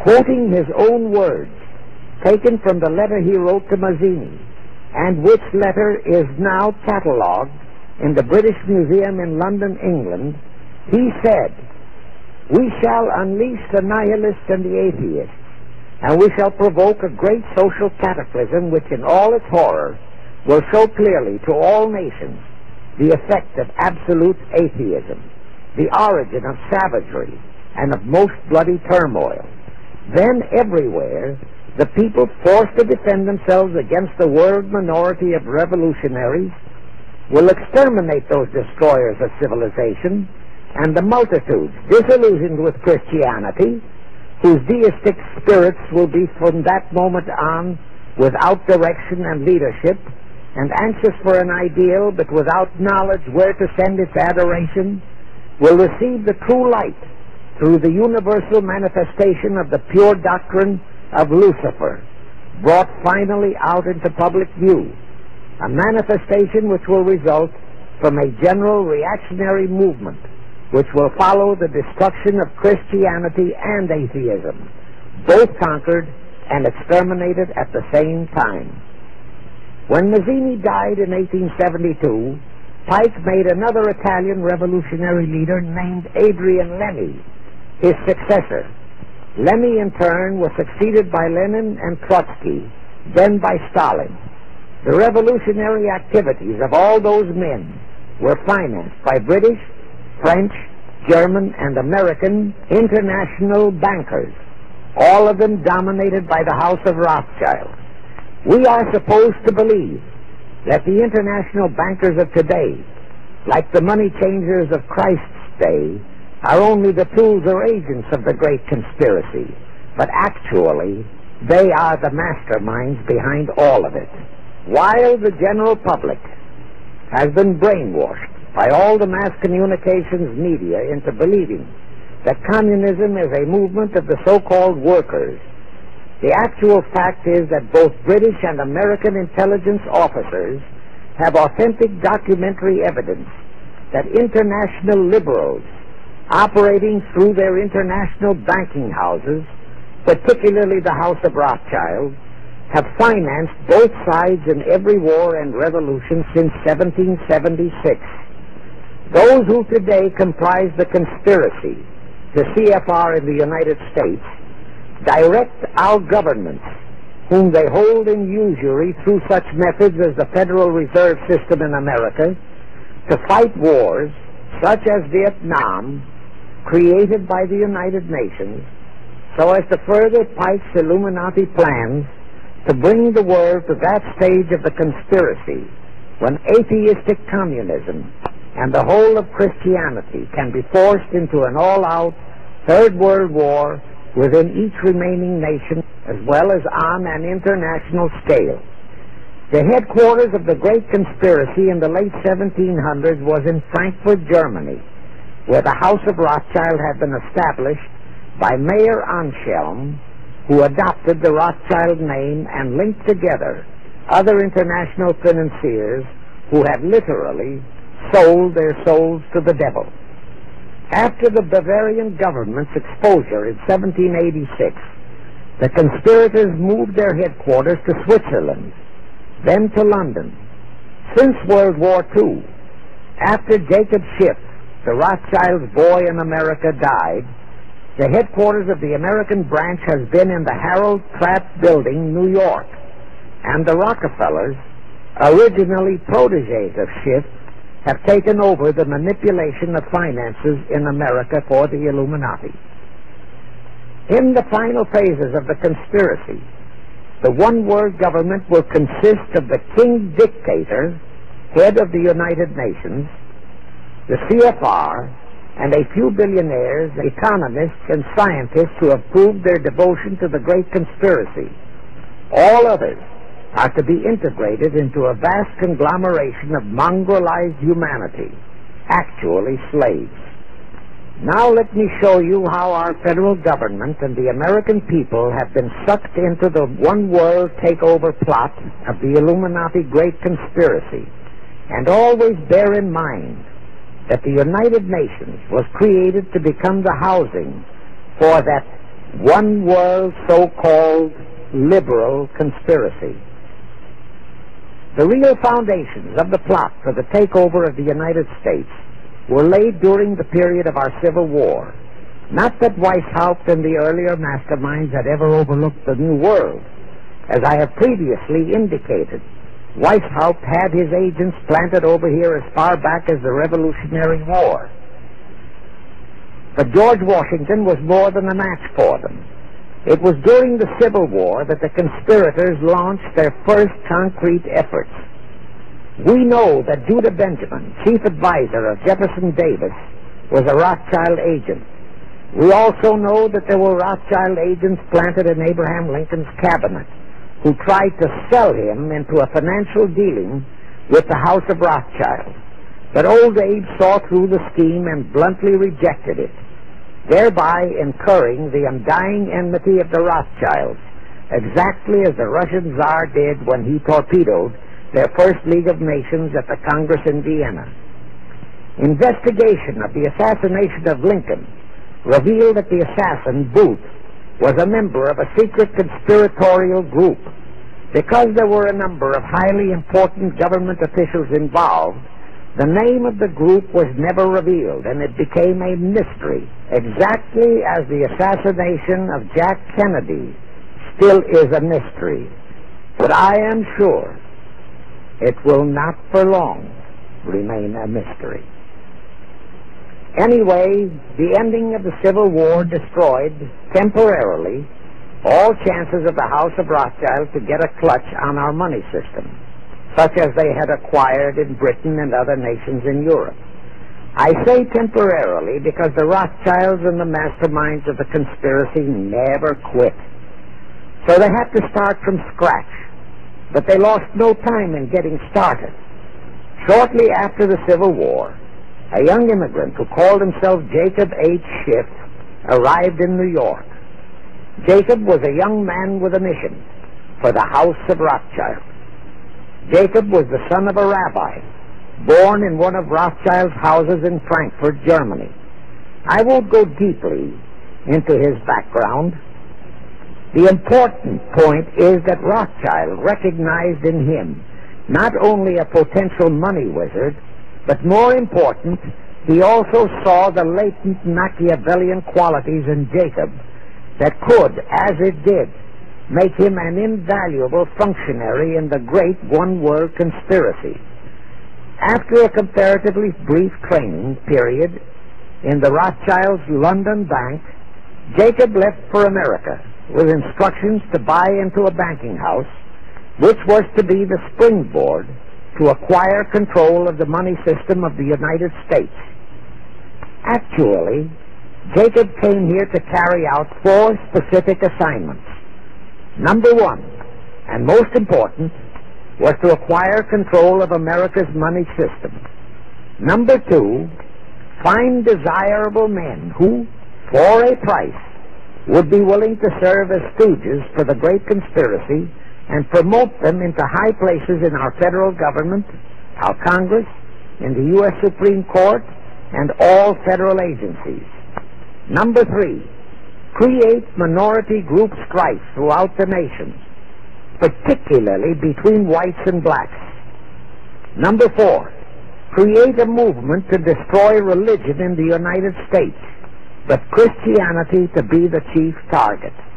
quoting his own words, taken from the letter he wrote to Mazzini, and which letter is now catalogued in the British Museum in London, England. He said, "We shall unleash the nihilists and the atheists, and we shall provoke a great social cataclysm which in all its horror will show clearly to all nations the effect of absolute atheism, the origin of savagery and of most bloody turmoil. Then everywhere the people forced to defend themselves against the world minority of revolutionaries will exterminate those destroyers of civilization, and the multitudes disillusioned with Christianity, whose deistic spirits will be from that moment on without direction and leadership, and anxious for an ideal but without knowledge where to send its adoration, will receive the true light through the universal manifestation of the pure doctrine of Lucifer, brought finally out into public view, a manifestation which will result from a general reactionary movement which will follow the destruction of Christianity and atheism, both conquered and exterminated at the same time." When Mazzini died in 1872, Pike made another Italian revolutionary leader named Adrian Lemmi his successor. Lemmi, in turn, was succeeded by Lenin and Trotsky, then by Stalin. The revolutionary activities of all those men were financed by British, French, German, and American international bankers, all of them dominated by the House of Rothschild. We are supposed to believe that the international bankers of today, like the money changers of Christ's day, are only the tools or agents of the great conspiracy, but actually they are the masterminds behind all of it. While the general public has been brainwashed by all the mass communications media into believing that communism is a movement of the so-called workers, the actual fact is that both British and American intelligence officers have authentic documentary evidence that international liberals operating through their international banking houses, particularly the House of Rothschild, have financed both sides in every war and revolution since 1776. Those who today comprise the conspiracy, the CFR in the United States, direct our governments, whom they hold in usury through such methods as the Federal Reserve System in America, to fight wars such as Vietnam, created by the United Nations, so as to further Pike's Illuminati plans to bring the world to that stage of the conspiracy when atheistic communism and the whole of Christianity can be forced into an all-out Third World War within each remaining nation, as well as on an international scale. The headquarters of the great conspiracy in the late 1700s was in Frankfurt, Germany, where the House of Rothschild had been established by Mayer Anschelm, who adopted the Rothschild name and linked together other international financiers who had literally sold their souls to the devil. After the Bavarian government's exposure in 1786, the conspirators moved their headquarters to Switzerland, then to London. Since World War II, after Jacob Schiff, the Rothschild's boy in America, died, the headquarters of the American branch has been in the Harold Pratt Building, New York, and the Rockefellers, originally protégés of Schiff, have taken over the manipulation of finances in America for the Illuminati. In the final phases of the conspiracy, the one-world government will consist of the King Dictator, head of the United Nations, the CFR, and a few billionaires, economists, and scientists who have proved their devotion to the great conspiracy. All others are to be integrated into a vast conglomeration of mongrelized humanity, actually slaves. Now let me show you how our federal government and the American people have been sucked into the one-world takeover plot of the Illuminati great conspiracy. And always bear in mind that the United Nations was created to become the housing for that one world so-called liberal conspiracy. The real foundations of the plot for the takeover of the United States were laid during the period of our Civil War. Not that Weishaupt and the earlier masterminds had ever overlooked the New World. As I have previously indicated, Weishaupt had his agents planted over here as far back as the Revolutionary War. But George Washington was more than a match for them. It was during the Civil War that the conspirators launched their first concrete efforts. We know that Judah Benjamin, chief advisor of Jefferson Davis, was a Rothschild agent. We also know that there were Rothschild agents planted in Abraham Lincoln's cabinet who tried to sell him into a financial dealing with the House of Rothschild. But old Abe saw through the scheme and bluntly rejected it, thereby incurring the undying enmity of the Rothschilds, exactly as the Russian Tsar did when he torpedoed their first League of Nations at the Congress in Vienna. Investigation of the assassination of Lincoln revealed that the assassin, Booth, was a member of a secret conspiratorial group. Because there were a number of highly important government officials involved, the name of the group was never revealed, and it became a mystery, exactly as the assassination of Jack Kennedy still is a mystery. But I am sure it will not for long remain a mystery. Anyway, the ending of the Civil War destroyed, temporarily, all chances of the House of Rothschild to get a clutch on our money system, such as they had acquired in Britain and other nations in Europe. I say temporarily because the Rothschilds and the masterminds of the conspiracy never quit. So they had to start from scratch, but they lost no time in getting started. Shortly after the Civil War, a young immigrant who called himself Jacob H. Schiff arrived in New York. Jacob was a young man with a mission for the House of Rothschild. Jacob was the son of a rabbi, born in one of Rothschild's houses in Frankfurt, Germany. I won't go deeply into his background. The important point is that Rothschild recognized in him not only a potential money wizard, but more important, he also saw the latent Machiavellian qualities in Jacob that could, as it did, make him an invaluable functionary in the great one-world conspiracy. After a comparatively brief training period in the Rothschilds' London bank, Jacob left for America with instructions to buy into a banking house, which was to be the springboard to acquire control of the money system of the United States. Actually, Jacob came here to carry out 4 specific assignments. Number 1, and most important, was to acquire control of America's money system. Number 2, find desirable men who, for a price, would be willing to serve as stooges for the great conspiracy and promote them into high places in our federal government, our Congress, in the U.S. Supreme Court, and all federal agencies. Number 3, create minority group strife throughout the nation, particularly between whites and blacks. Number 4, create a movement to destroy religion in the United States, but Christianity to be the chief target.